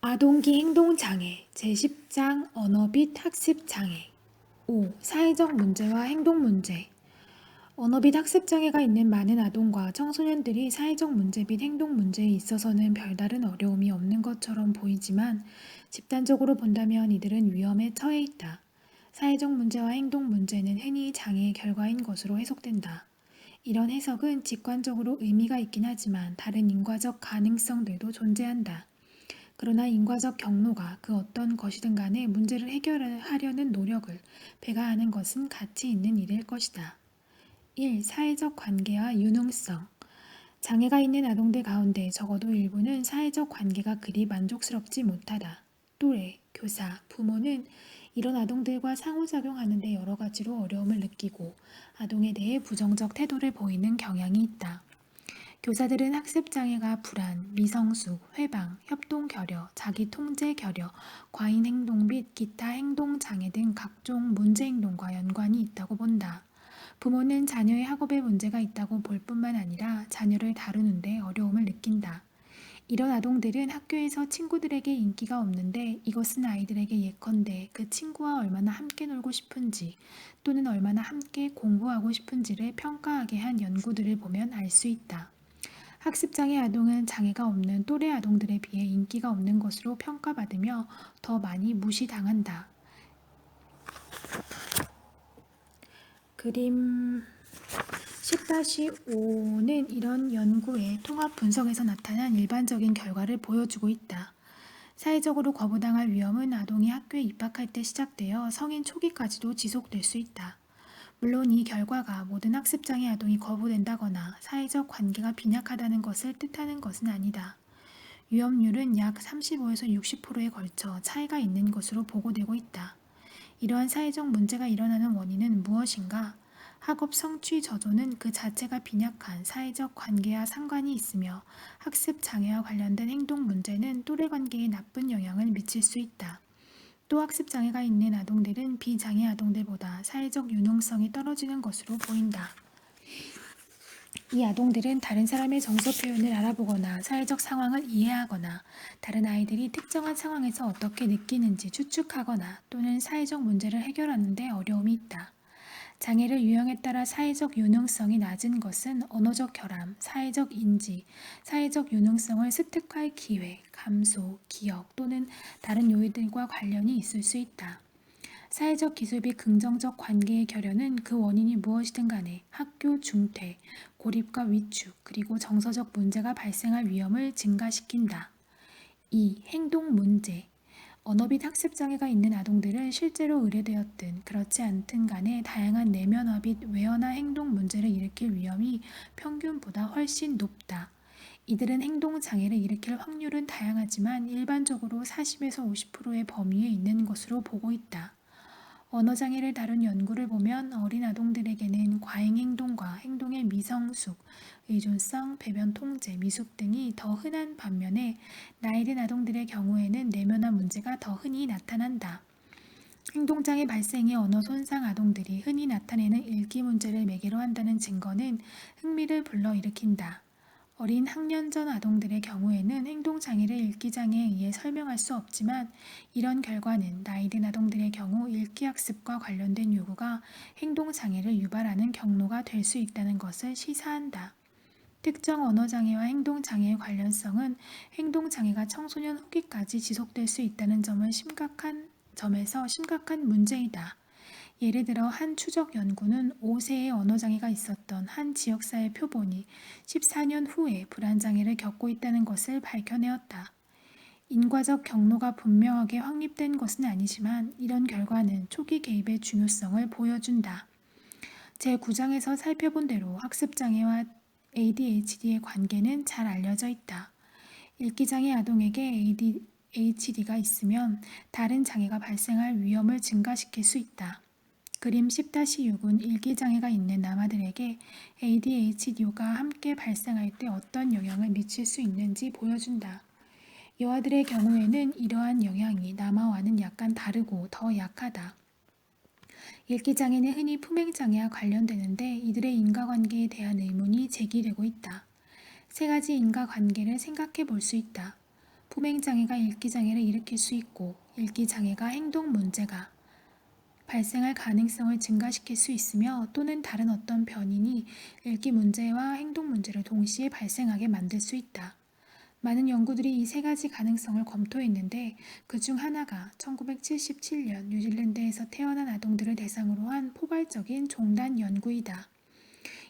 아동기 행동장애 제10장 언어 및 학습장애 5. 사회적 문제와 행동 문제 언어 및 학습장애가 있는 많은 아동과 청소년들이 사회적 문제 및 행동 문제에 있어서는 별다른 어려움이 없는 것처럼 보이지만 집단적으로 본다면 이들은 위험에 처해 있다. 사회적 문제와 행동 문제는 흔히 장애의 결과인 것으로 해석된다. 이런 해석은 직관적으로 의미가 있긴 하지만 다른 인과적 가능성들도 존재한다. 그러나 인과적 경로가 그 어떤 것이든 간에 문제를 해결하려는 노력을 배가하는 것은 가치 있는 일일 것이다. 1. 사회적 관계와 유능성 장애가 있는 아동들 가운데 적어도 일부는 사회적 관계가 그리 만족스럽지 못하다. 또래, 교사, 부모는 이런 아동들과 상호작용하는 데 여러 가지로 어려움을 느끼고 아동에 대해 부정적 태도를 보이는 경향이 있다. 교사들은 학습장애가 불안, 미성숙, 회방, 협동결여, 자기통제결여, 과잉행동 및 기타 행동장애 등 각종 문제행동과 연관이 있다고 본다. 부모는 자녀의 학업에 문제가 있다고 볼 뿐만 아니라 자녀를 다루는데 어려움을 느낀다. 이런 아동들은 학교에서 친구들에게 인기가 없는데 이것은 아이들에게 예컨대 그 친구와 얼마나 함께 놀고 싶은지 또는 얼마나 함께 공부하고 싶은지를 평가하게 한 연구들을 보면 알 수 있다. 학습장애 아동은 장애가 없는 또래 아동들에 비해 인기가 없는 것으로 평가받으며 더 많이 무시당한다. 그림 10-5는 이런 연구의 통합 분석에서 나타난 일반적인 결과를 보여주고 있다. 사회적으로 거부당할 위험은 아동이 학교에 입학할 때 시작되어 성인 초기까지도 지속될 수 있다. 물론 이 결과가 모든 학습장애 아동이 거부된다거나 사회적 관계가 빈약하다는 것을 뜻하는 것은 아니다. 위험률은 약 35에서 60%에 걸쳐 차이가 있는 것으로 보고되고 있다. 이러한 사회적 문제가 일어나는 원인은 무엇인가? 학업 성취 저조는 그 자체가 빈약한 사회적 관계와 상관이 있으며 학습 장애와 관련된 행동 문제는 또래 관계에 나쁜 영향을 미칠 수 있다. 또 학습 장애가 있는 아동들은 비장애 아동들보다 사회적 융통성이 떨어지는 것으로 보인다. 이 아동들은 다른 사람의 정서 표현을 알아보거나 사회적 상황을 이해하거나 다른 아이들이 특정한 상황에서 어떻게 느끼는지 추측하거나 또는 사회적 문제를 해결하는 데 어려움이 있다. 장애를 유형에 따라 사회적 유능성이 낮은 것은 언어적 결함, 사회적 인지, 사회적 유능성을 습득할 기회, 감소, 기억 또는 다른 요인들과 관련이 있을 수 있다. 사회적 기술 및 긍정적 관계의 결여는 그 원인이 무엇이든 간에 학교 중퇴, 고립과 위축, 그리고 정서적 문제가 발생할 위험을 증가시킨다. 2. 행동 문제 언어 및 학습 장애가 있는 아동들은 실제로 의뢰되었든 그렇지 않든 간에 다양한 내면화 및 외연화 행동 문제를 일으킬 위험이 평균보다 훨씬 높다. 이들은 행동 장애를 일으킬 확률은 다양하지만 일반적으로 40에서 50%의 범위에 있는 것으로 보고 있다. 언어장애를 다룬 연구를 보면 어린 아동들에게는 과잉행동과 행동의 미성숙, 의존성, 배변 통제, 미숙 등이 더 흔한 반면에 나이든 아동들의 경우에는 내면화 문제가 더 흔히 나타난다. 행동장애 발생의 언어 손상 아동들이 흔히 나타내는 읽기 문제를 매개로 한다는 증거는 흥미를 불러일으킨다. 어린 학년전 아동들의 경우에는 행동장애를 읽기장애에 의해 설명할 수 없지만 이런 결과는 나이든 아동들의 경우 읽기학습과 관련된 요구가 행동장애를 유발하는 경로가 될 수 있다는 것을 시사한다. 특정 언어장애와 행동장애의 관련성은 행동장애가 청소년 후기까지 지속될 수 있다는 점에서 심각한 문제이다. 예를 들어 한 추적 연구는 5세의 언어장애가 있었던 한 지역사회 표본이 14년 후에 불안장애를 겪고 있다는 것을 밝혀내었다. 인과적 경로가 분명하게 확립된 것은 아니지만 이런 결과는 초기 개입의 중요성을 보여준다. 제9장에서 살펴본 대로 학습장애와 ADHD의 관계는 잘 알려져 있다. 읽기장애 아동에게 ADHD가 있으면 다른 장애가 발생할 위험을 증가시킬 수 있다. 그림 10-6은 읽기장애가 있는 남아들에게 ADHD가 함께 발생할 때 어떤 영향을 미칠 수 있는지 보여준다. 여아들의 경우에는 이러한 영향이 남아와는 약간 다르고 더 약하다. 읽기장애는 흔히 품행장애와 관련되는데 이들의 인과관계에 대한 의문이 제기되고 있다. 세 가지 인과관계를 생각해 볼 수 있다. 품행장애가 읽기장애를 일으킬 수 있고 읽기장애가 행동 문제가 발생할 가능성을 증가시킬 수 있으며 또는 다른 어떤 변인이 읽기 문제와 행동 문제를 동시에 발생하게 만들 수 있다. 많은 연구들이 이 세 가지 가능성을 검토했는데 그 중 하나가 1977년 뉴질랜드에서 태어난 아동들을 대상으로 한 포괄적인 종단 연구이다.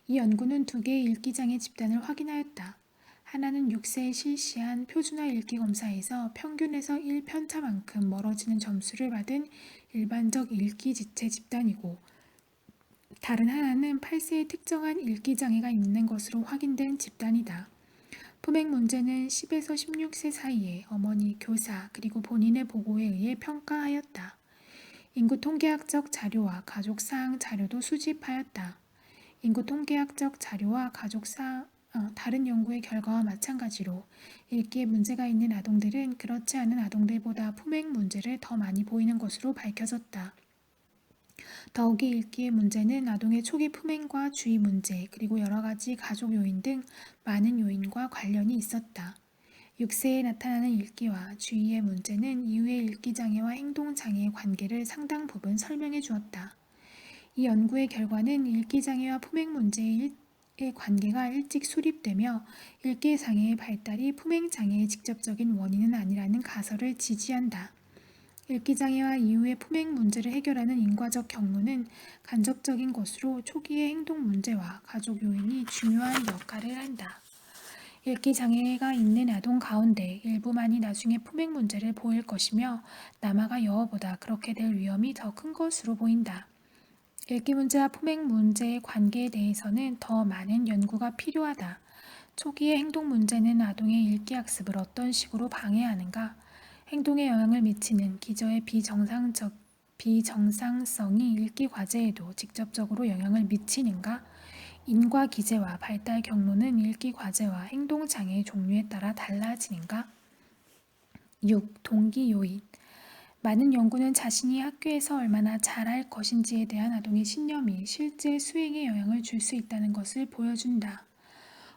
이 연구는 두 개의 읽기장애 집단을 확인하였다. 하나는 6세에 실시한 표준화 읽기 검사에서 평균에서 1편차만큼 멀어지는 점수를 받은 일반적 읽기 지체 집단이고 다른 하나는 8세에 특정한 읽기 장애가 있는 것으로 확인된 집단이다. 품행 문제는 10에서 16세 사이에 어머니, 교사, 그리고 본인의 보고에 의해 평가하였다. 인구 통계학적 자료와 가족 사항 자료도 수집하였다. 인구 통계학적 자료와 다른 연구의 결과와 마찬가지로 읽기에 문제가 있는 아동들은 그렇지 않은 아동들보다 품행 문제를 더 많이 보이는 것으로 밝혀졌다. 더욱이 읽기의 문제는 아동의 초기 품행과 주의 문제 그리고 여러 가지 가족 요인 등 많은 요인과 관련이 있었다. 6세에 나타나는 읽기와 주의의 문제는 이후의 읽기장애와 행동장애의 관계를 상당 부분 설명해 주었다. 이 연구의 결과는 읽기장애와 품행 문제의 관계가 일찍 수립되며 읽기장애의 발달이 품행장애의 직접적인 원인은 아니라는 가설을 지지한다. 읽기장애와 이후의 품행 문제를 해결하는 인과적 경로는 간접적인 것으로 초기의 행동 문제와 가족 요인이 중요한 역할을 한다. 읽기장애가 있는 아동 가운데 일부만이 나중에 품행 문제를 보일 것이며 남아가 여어보다 그렇게 될 위험이 더 큰 것으로 보인다. 읽기 문제와 품행 문제의 관계에 대해서는 더 많은 연구가 필요하다. 초기의 행동 문제는 아동의 읽기 학습을 어떤 식으로 방해하는가? 행동에 영향을 미치는 기저의 비정상성이 읽기 과제에도 직접적으로 영향을 미치는가? 인과 기제와 발달 경로는 읽기 과제와 행동 장애의 종류에 따라 달라지는가? 6. 동기 요인. 많은 연구는 자신이 학교에서 얼마나 잘할 것인지에 대한 아동의 신념이 실제 수행에 영향을 줄 수 있다는 것을 보여준다.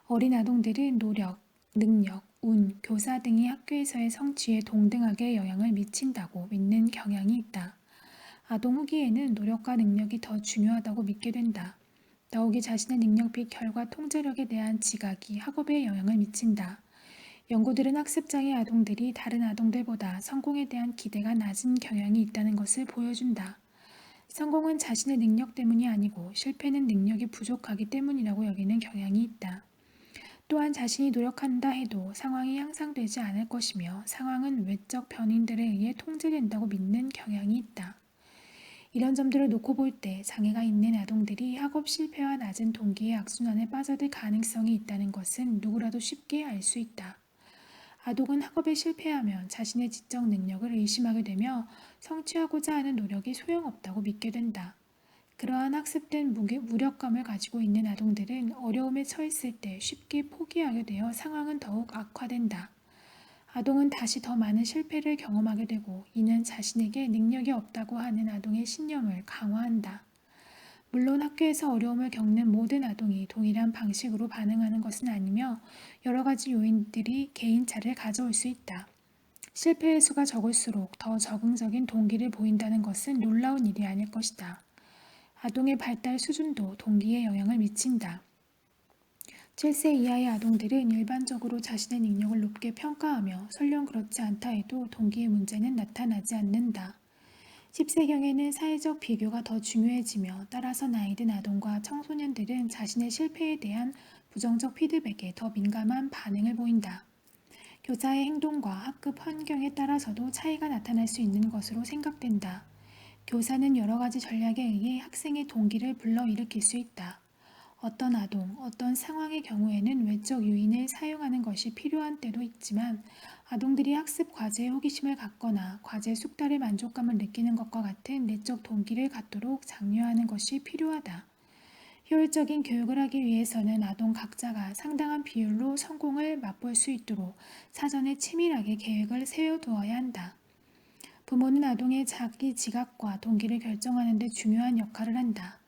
어린 아동들은 노력, 능력, 운, 교사 등이 학교에서의 성취에 동등하게 영향을 미친다고 믿는 경향이 있다. 아동 후기에는 노력과 능력이 더 중요하다고 믿게 된다. 더욱이 자신의 능력 및 결과 통제력에 대한 지각이 학업에 영향을 미친다. 연구들은 학습장애 아동들이 다른 아동들보다 성공에 대한 기대가 낮은 경향이 있다는 것을 보여준다. 성공은 자신의 능력 때문이 아니고 실패는 능력이 부족하기 때문이라고 여기는 경향이 있다. 또한 자신이 노력한다 해도 상황이 향상되지 않을 것이며 상황은 외적 변인들에 의해 통제된다고 믿는 경향이 있다. 이런 점들을 놓고 볼 때 장애가 있는 아동들이 학업 실패와 낮은 동기의 악순환에 빠져들 가능성이 있다는 것은 누구라도 쉽게 알 수 있다. 아동은 학업에 실패하면 자신의 지적 능력을 의심하게 되며 성취하고자 하는 노력이 소용없다고 믿게 된다. 그러한 학습된 무력감을 가지고 있는 아동들은 어려움에 처했을 때 쉽게 포기하게 되어 상황은 더욱 악화된다. 아동은 다시 더 많은 실패를 경험하게 되고 이는 자신에게 능력이 없다고 하는 아동의 신념을 강화한다. 물론 학교에서 어려움을 겪는 모든 아동이 동일한 방식으로 반응하는 것은 아니며 여러 가지 요인들이 개인차를 가져올 수 있다. 실패의 수가 적을수록 더 적응적인 동기를 보인다는 것은 놀라운 일이 아닐 것이다. 아동의 발달 수준도 동기에 영향을 미친다. 7세 이하의 아동들은 일반적으로 자신의 능력을 높게 평가하며 설령 그렇지 않다 해도 동기의 문제는 나타나지 않는다. 10세경에는 사회적 비교가 더 중요해지며 따라서 나이 든 아동과 청소년들은 자신의 실패에 대한 부정적 피드백에 더 민감한 반응을 보인다. 교사의 행동과 학급 환경에 따라서도 차이가 나타날 수 있는 것으로 생각된다. 교사는 여러 가지 전략에 의해 학생의 동기를 불러일으킬 수 있다. 어떤 아동, 어떤 상황의 경우에는 외적 요인을 사용하는 것이 필요한 때도 있지만 아동들이 학습 과제에 호기심을 갖거나 과제 숙달의 만족감을 느끼는 것과 같은 내적 동기를 갖도록 장려하는 것이 필요하다. 효율적인 교육을 하기 위해서는 아동 각자가 상당한 비율로 성공을 맛볼 수 있도록 사전에 치밀하게 계획을 세워두어야 한다. 부모는 아동의 자기 지각과 동기를 결정하는 데 중요한 역할을 한다.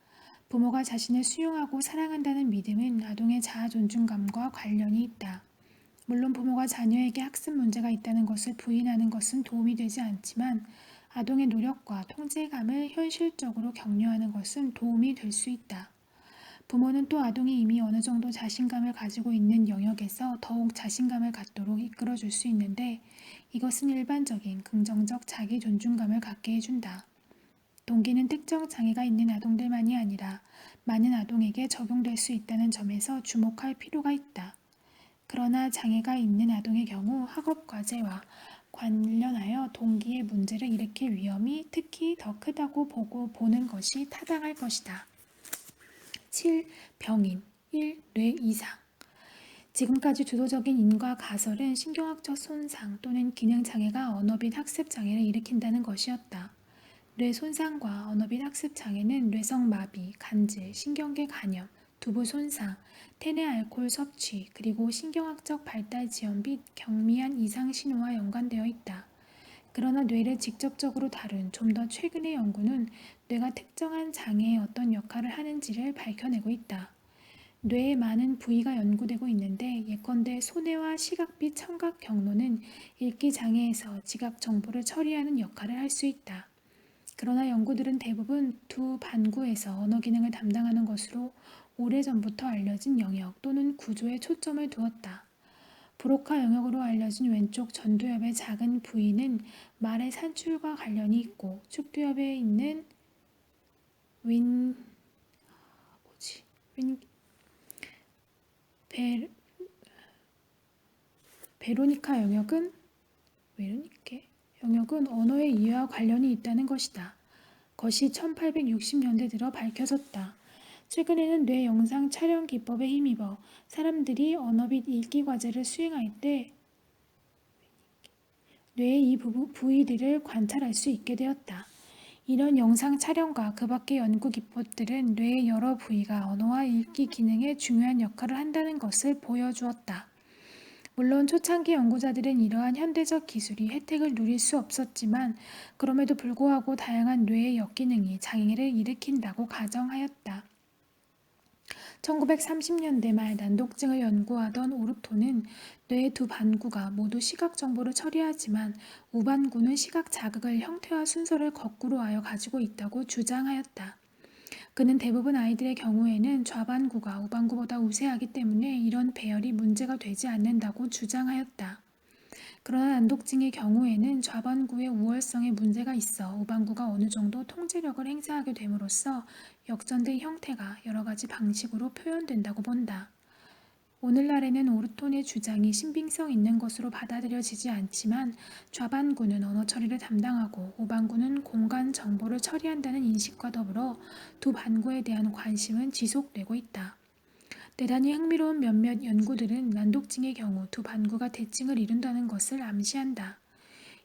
부모가 자신을 수용하고 사랑한다는 믿음은 아동의 자아 존중감과 관련이 있다. 물론 부모가 자녀에게 학습 문제가 있다는 것을 부인하는 것은 도움이 되지 않지만 아동의 노력과 통제감을 현실적으로 격려하는 것은 도움이 될 수 있다. 부모는 또 아동이 이미 어느 정도 자신감을 가지고 있는 영역에서 더욱 자신감을 갖도록 이끌어줄 수 있는데 이것은 일반적인 긍정적 자기 존중감을 갖게 해준다. 동기는 특정 장애가 있는 아동들만이 아니라 많은 아동에게 적용될 수 있다는 점에서 주목할 필요가 있다. 그러나 장애가 있는 아동의 경우 학업 과제와 관련하여 동기의 문제를 일으킬 위험이 특히 더 크다고 보는 것이 타당할 것이다. 7. 병인 1. 뇌 이상 지금까지 주도적인 인과 가설은 신경학적 손상 또는 기능장애가 언어 및 학습 장애를 일으킨다는 것이었다. 뇌 손상과 언어 및 학습 장애는 뇌성 마비, 간질, 신경계 간염, 두부 손상, 태내 알코올 섭취, 그리고 신경학적 발달 지연 및 경미한 이상 신호와 연관되어 있다. 그러나 뇌를 직접적으로 다룬 좀 더 최근의 연구는 뇌가 특정한 장애에 어떤 역할을 하는지를 밝혀내고 있다. 뇌의 많은 부위가 연구되고 있는데 예컨대 소뇌와 시각 및 청각 경로는 읽기 장애에서 지각 정보를 처리하는 역할을 할 수 있다. 그러나 연구들은 대부분 두 반구에서 언어 기능을 담당하는 것으로 오래전부터 알려진 영역 또는 구조에 초점을 두었다. 브로카 영역으로 알려진 왼쪽 전두엽의 작은 부위는 말의 산출과 관련이 있고 축두엽에 있는 윈 베, 베로니카 영역은 언어의 이해와 관련이 있다는 것이다. 것이 1860년대 들어 밝혀졌다. 최근에는 뇌 영상 촬영 기법에 힘입어 사람들이 언어 및 읽기 과제를 수행할 때 뇌의 이 부위들을 관찰할 수 있게 되었다. 이런 영상 촬영과 그 밖의 연구 기법들은 뇌의 여러 부위가 언어와 읽기 기능에 중요한 역할을 한다는 것을 보여주었다. 물론 초창기 연구자들은 이러한 현대적 기술이 혜택을 누릴 수 없었지만 그럼에도 불구하고 다양한 뇌의 역기능이 장애를 일으킨다고 가정하였다. 1930년대 말 난독증을 연구하던 오르토는 뇌의 두 반구가 모두 시각 정보를 처리하지만 우반구는 시각 자극을 형태와 순서를 거꾸로 하여 가지고 있다고 주장하였다. 그는 대부분 아이들의 경우에는 좌반구가 우반구보다 우세하기 때문에 이런 배열이 문제가 되지 않는다고 주장하였다. 그러나 난독증의 경우에는 좌반구의 우월성에 문제가 있어 우반구가 어느 정도 통제력을 행사하게 됨으로써 역전된 형태가 여러 가지 방식으로 표현된다고 본다. 오늘날에는 오르톤의 주장이 신빙성 있는 것으로 받아들여지지 않지만 좌반구는 언어 처리를 담당하고 우반구는 공간 정보를 처리한다는 인식과 더불어 두 반구에 대한 관심은 지속되고 있다. 대단히 흥미로운 몇몇 연구들은 난독증의 경우 두 반구가 대칭을 이룬다는 것을 암시한다.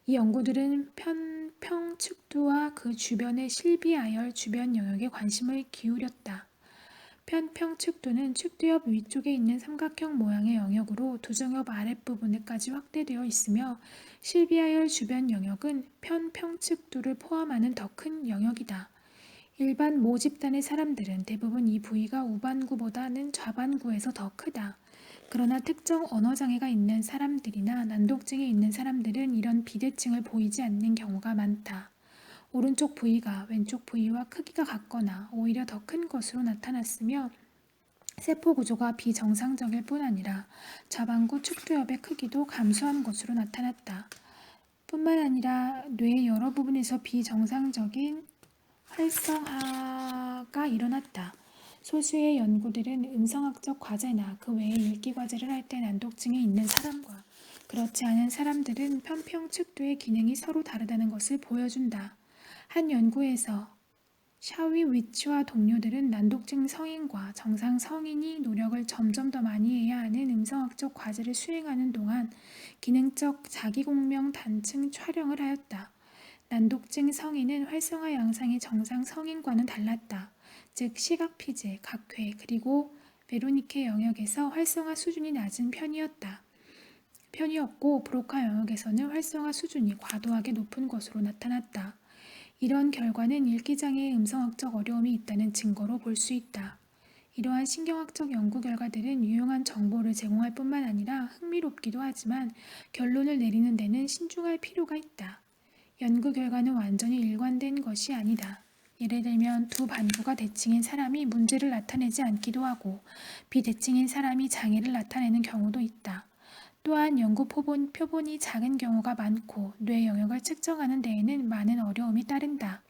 이 연구들은 편평측두와 그 주변의 실비아열 주변 영역에 관심을 기울였다. 편평측두는 측두엽 위쪽에 있는 삼각형 모양의 영역으로 두정엽 아랫부분에까지 확대되어 있으며 실비아열 주변 영역은 편평측두를 포함하는 더 큰 영역이다. 일반 모집단의 사람들은 대부분 이 부위가 우반구보다는 좌반구에서 더 크다. 그러나 특정 언어장애가 있는 사람들이나 난독증이 있는 사람들은 이런 비대칭을 보이지 않는 경우가 많다. 오른쪽 부위가 왼쪽 부위와 크기가 같거나 오히려 더 큰 것으로 나타났으며 세포 구조가 비정상적일 뿐 아니라 좌반구 측두엽의 크기도 감소한 것으로 나타났다. 뿐만 아니라 뇌의 여러 부분에서 비정상적인 활성화가 일어났다. 소수의 연구들은 음성학적 과제나 그 외의 읽기 과제를 할 때 난독증이 있는 사람과 그렇지 않은 사람들은 편평측두의 기능이 서로 다르다는 것을 보여준다. 한 연구에서 샤위위츠와 동료들은 난독증 성인과 정상 성인이 노력을 점점 더 많이 해야 하는 음성학적 과제를 수행하는 동안 기능적 자기공명 단층 촬영을 하였다. 난독증 성인은 활성화 양상이 정상 성인과는 달랐다. 즉 시각 피제, 각회, 그리고 베로니케 영역에서 활성화 수준이 낮은 편이었고 브로카 영역에서는 활성화 수준이 과도하게 높은 것으로 나타났다. 이런 결과는 읽기장애의 음성학적 어려움이 있다는 증거로 볼 수 있다. 이러한 신경학적 연구 결과들은 유용한 정보를 제공할 뿐만 아니라 흥미롭기도 하지만 결론을 내리는 데는 신중할 필요가 있다. 연구 결과는 완전히 일관된 것이 아니다. 예를 들면 두 반구가 대칭인 사람이 문제를 나타내지 않기도 하고 비대칭인 사람이 장애를 나타내는 경우도 있다. 또한 연구 표본이 작은 경우가 많고 뇌 영역을 측정하는 데에는 많은 어려움이 따른다.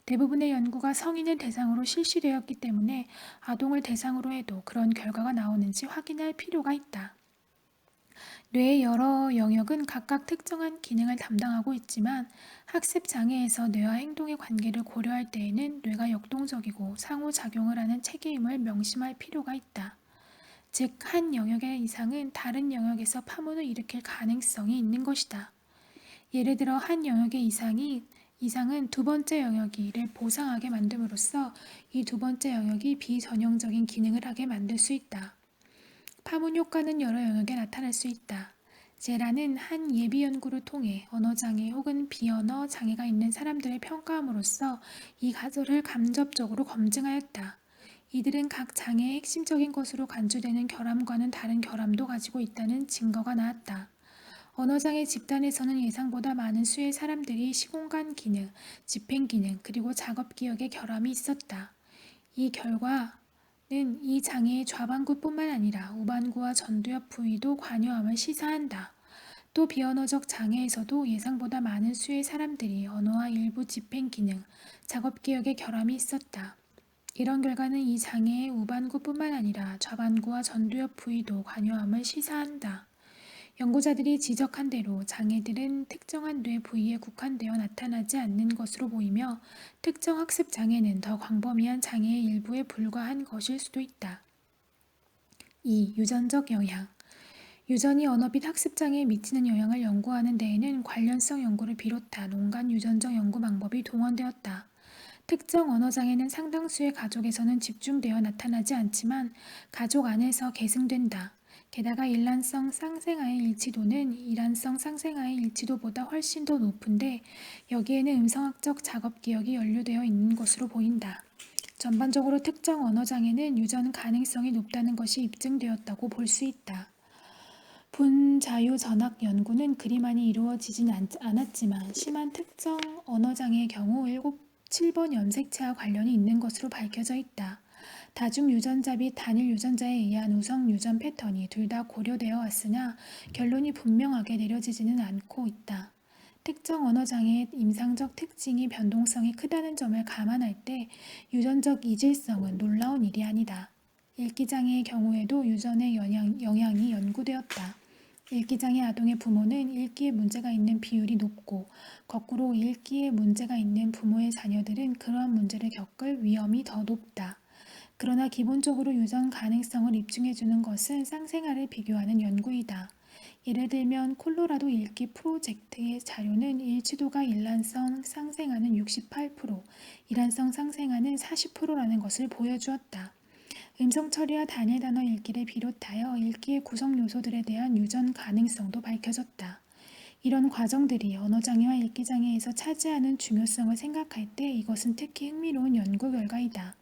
대부분의 연구가 성인을 대상으로 실시되었기 때문에 아동을 대상으로 해도 그런 결과가 나오는지 확인할 필요가 있다. 뇌의 여러 영역은 각각 특정한 기능을 담당하고 있지만 학습 장애에서 뇌와 행동의 관계를 고려할 때에는 뇌가 역동적이고 상호작용을 하는 체계임을 명심할 필요가 있다. 즉, 한 영역의 이상은 다른 영역에서 파문을 일으킬 가능성이 있는 것이다. 예를 들어 한 영역의 이상은 두 번째 영역이 이를 보상하게 만듦으로써 이 두 번째 영역이 비전형적인 기능을 하게 만들 수 있다. 파문 효과는 여러 영역에 나타날 수 있다. 제라는 한 예비 연구를 통해 언어장애 혹은 비언어 장애가 있는 사람들을 평가함으로써 이 가설을 간접적으로 검증하였다. 이들은 각 장애의 핵심적인 것으로 간주되는 결함과는 다른 결함도 가지고 있다는 증거가 나왔다. 언어장애 집단에서는 예상보다 많은 수의 사람들이 시공간 기능, 집행 기능, 그리고 작업 기억에 결함이 있었다. 이 결과는 이 장애의 좌반구뿐만 아니라 우반구와 전두엽 부위도 관여함을 시사한다. 또 비언어적 장애에서도 예상보다 많은 수의 사람들이 언어와 일부 집행 기능, 작업 기억에 결함이 있었다. 이런 결과는 이 장애의 우반구뿐만 아니라 좌반구와 전두엽 부위도 관여함을 시사한다. 연구자들이 지적한 대로 장애들은 특정한 뇌 부위에 국한되어 나타나지 않는 것으로 보이며 특정 학습 장애는 더 광범위한 장애의 일부에 불과한 것일 수도 있다. 2. 유전적 영향. 유전이 언어 및 학습 장애에 미치는 영향을 연구하는 데에는 관련성 연구를 비롯한 온갖 유전적 연구 방법이 동원되었다. 특정 언어 장애는 상당수의 가족에서는 집중되어 나타나지 않지만 가족 안에서 계승된다. 게다가 일란성 쌍생아의 일치도는 이란성 쌍생아의 일치도보다 훨씬 더 높은데 여기에는 음성학적 작업 기억이 연루되어 있는 것으로 보인다. 전반적으로 특정 언어 장애는 유전 가능성이 높다는 것이 입증되었다고 볼 수 있다. 분자유 전학 연구는 그리 많이 이루어지진 않았지만 심한 특정 언어 장애의 경우 7번 염색체와 관련이 있는 것으로 밝혀져 있다. 다중 유전자 및 단일 유전자에 의한 우성 유전 패턴이 둘 다 고려되어 왔으나 결론이 분명하게 내려지지는 않고 있다. 특정 언어 장애의 임상적 특징이 변동성이 크다는 점을 감안할 때 유전적 이질성은 놀라운 일이 아니다. 읽기 장애의 경우에도 유전의 영향이 연구되었다. 읽기장애 아동의 부모는 읽기에 문제가 있는 비율이 높고 거꾸로 읽기에 문제가 있는 부모의 자녀들은 그러한 문제를 겪을 위험이 더 높다. 그러나 기본적으로 유전 가능성을 입증해주는 것은 쌍생아를 비교하는 연구이다. 예를 들면 콜로라도 읽기 프로젝트의 자료는 일치도가 일란성 쌍생아는 68%, 이란성 쌍생아는 40%라는 것을 보여주었다. 음성 처리와 단일 단어 읽기를 비롯하여 읽기의 구성 요소들에 대한 유전 가능성도 밝혀졌다. 이런 과정들이 언어장애와 읽기장애에서 차지하는 중요성을 생각할 때 이것은 특히 흥미로운 연구 결과이다.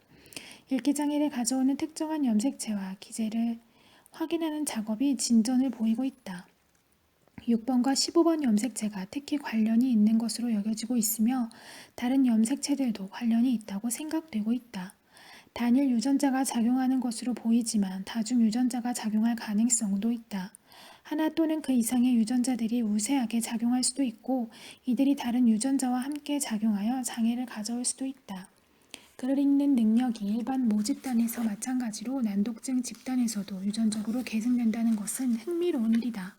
읽기장애를 가져오는 특정한 염색체와 기제를 확인하는 작업이 진전을 보이고 있다. 6번과 15번 염색체가 특히 관련이 있는 것으로 여겨지고 있으며 다른 염색체들도 관련이 있다고 생각되고 있다. 단일 유전자가 작용하는 것으로 보이지만 다중 유전자가 작용할 가능성도 있다. 하나 또는 그 이상의 유전자들이 우세하게 작용할 수도 있고 이들이 다른 유전자와 함께 작용하여 장애를 가져올 수도 있다. 글을 읽는 능력이 일반 모집단에서 마찬가지로 난독증 집단에서도 유전적으로 계승된다는 것은 흥미로운 일이다.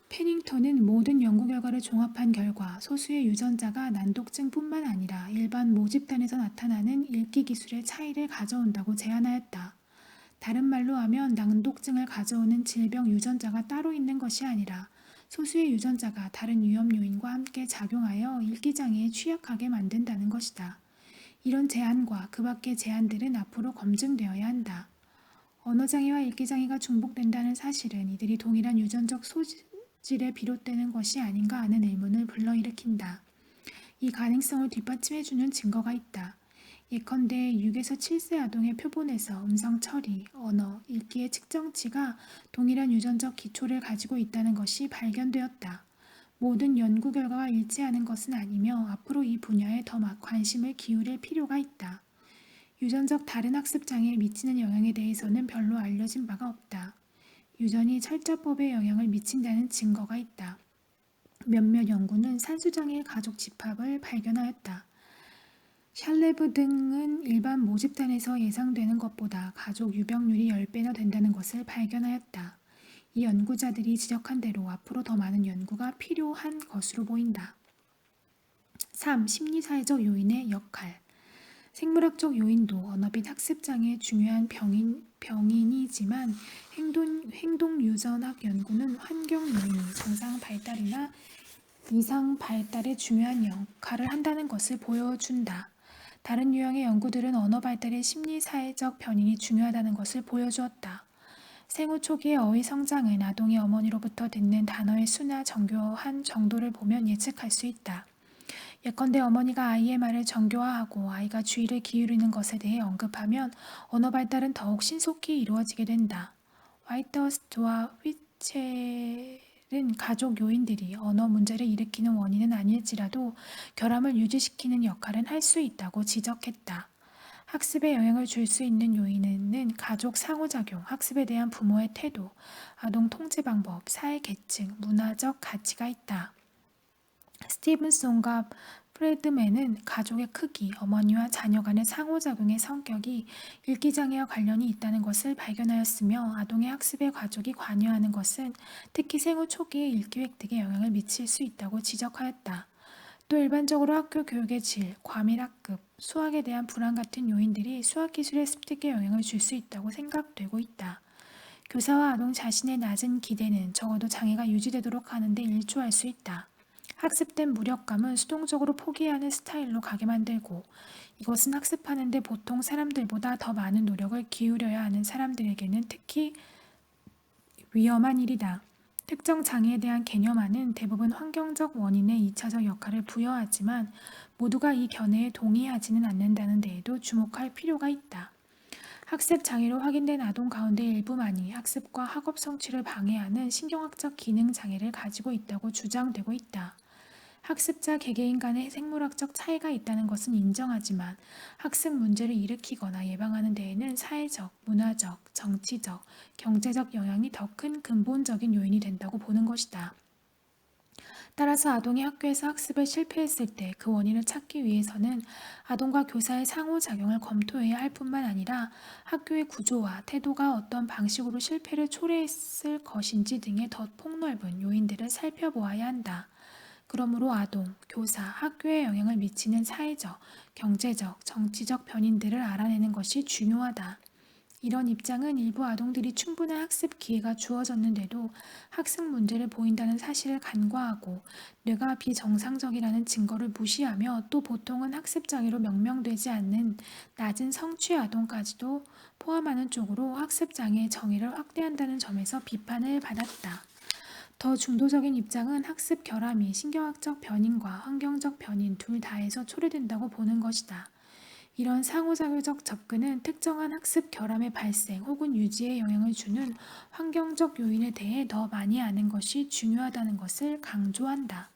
페닝턴은 모든 연구 결과를 종합한 결과 소수의 유전자가 난독증뿐만 아니라 일반 모집단에서 나타나는 읽기 기술의 차이를 가져온다고 제안하였다. 다른 말로 하면 난독증을 가져오는 질병 유전자가 따로 있는 것이 아니라 소수의 유전자가 다른 위험 요인과 함께 작용하여 읽기 장애에 취약하게 만든다는 것이다. 이런 제안과 그 밖의 제안들은 앞으로 검증되어야 한다. 언어장애와 읽기장애가 중복된다는 사실은 이들이 동일한 유전적 소질에 비롯되는 것이 아닌가 하는 의문을 불러일으킨다. 이 가능성을 뒷받침해주는 증거가 있다. 예컨대 6에서 7세 아동의 표본에서 음성 처리, 언어, 읽기의 측정치가 동일한 유전적 기초를 가지고 있다는 것이 발견되었다. 모든 연구 결과가 일치하는 것은 아니며 앞으로 이 분야에 더 관심을 기울일 필요가 있다. 유전적 다른 학습 장애에 미치는 영향에 대해서는 별로 알려진 바가 없다. 유전이 철자법에 영향을 미친다는 증거가 있다. 몇몇 연구는 산수장애의 가족 집합을 발견하였다. 샬레브 등은 일반 모집단에서 예상되는 것보다 가족 유병률이 10배나 된다는 것을 발견하였다. 이 연구자들이 지적한 대로 앞으로 더 많은 연구가 필요한 것으로 보인다. 3. 심리사회적 요인의 역할. 생물학적 요인도 언어 및 학습장애의 중요한 병인이지만 행동유전학 연구는 환경 요인이 정상 발달이나 이상 발달에 중요한 역할을 한다는 것을 보여준다. 다른 유형의 연구들은 언어 발달의 심리사회적 변인이 중요하다는 것을 보여주었다. 생후 초기의 어휘 성장은 아동이 어머니로부터 듣는 단어의 수나 정교한 정도를 보면 예측할 수 있다. 예컨대 어머니가 아이의 말을 정교화하고 아이가 주의를 기울이는 것에 대해 언급하면 언어 발달은 더욱 신속히 이루어지게 된다. 화이트허스트와 휘첼은 가족 요인들이 언어 문제를 일으키는 원인은 아닐지라도 결함을 유지시키는 역할은 할 수 있다고 지적했다. 학습에 영향을 줄 수 있는 요인은 가족 상호작용, 학습에 대한 부모의 태도, 아동 통제 방법, 사회 계층, 문화적 가치가 있다. 스티븐송과 프레드맨은 가족의 크기, 어머니와 자녀 간의 상호작용의 성격이 읽기장애와 관련이 있다는 것을 발견하였으며 아동의 학습에 가족이 관여하는 것은 특히 생후 초기의 읽기 획득에 영향을 미칠 수 있다고 지적하였다. 또 일반적으로 학교 교육의 질, 과밀 학급, 수학에 대한 불안 같은 요인들이 수학기술의 습득에 영향을 줄 수 있다고 생각되고 있다. 교사와 아동 자신의 낮은 기대는 적어도 장애가 유지되도록 하는 데 일조할 수 있다. 학습된 무력감은 수동적으로 포기하는 스타일로 가게 만들고 이것은 학습하는 데 보통 사람들보다 더 많은 노력을 기울여야 하는 사람들에게는 특히 위험한 일이다. 특정 장애에 대한 개념화는 대부분 환경적 원인의 2차적 역할을 부여하지만 모두가 이 견해에 동의하지는 않는다는 데에도 주목할 필요가 있다. 학습 장애로 확인된 아동 가운데 일부만이 학습과 학업 성취를 방해하는 신경학적 기능 장애를 가지고 있다고 주장되고 있다. 학습자 개개인 간의 생물학적 차이가 있다는 것은 인정하지만 학습 문제를 일으키거나 예방하는 데에는 사회적, 문화적, 정치적, 경제적 영향이 더 큰 근본적인 요인이 된다고 보는 것이다. 따라서 아동이 학교에서 학습에 실패했을 때 그 원인을 찾기 위해서는 아동과 교사의 상호작용을 검토해야 할 뿐만 아니라 학교의 구조와 태도가 어떤 방식으로 실패를 초래했을 것인지 등의 더 폭넓은 요인들을 살펴보아야 한다. 그러므로 아동, 교사, 학교에 영향을 미치는 사회적, 경제적, 정치적 변인들을 알아내는 것이 중요하다. 이런 입장은 일부 아동들이 충분한 학습 기회가 주어졌는데도 학습 문제를 보인다는 사실을 간과하고 뇌가 비정상적이라는 증거를 무시하며 또 보통은 학습 장애로 명명되지 않는 낮은 성취 아동까지도 포함하는 쪽으로 학습 장애의 정의를 확대한다는 점에서 비판을 받았다. 더 중도적인 입장은 학습 결함이 신경학적 변인과 환경적 변인 둘 다에서 초래된다고 보는 것이다. 이런 상호작용적 접근은 특정한 학습 결함의 발생 혹은 유지에 영향을 주는 환경적 요인에 대해 더 많이 아는 것이 중요하다는 것을 강조한다.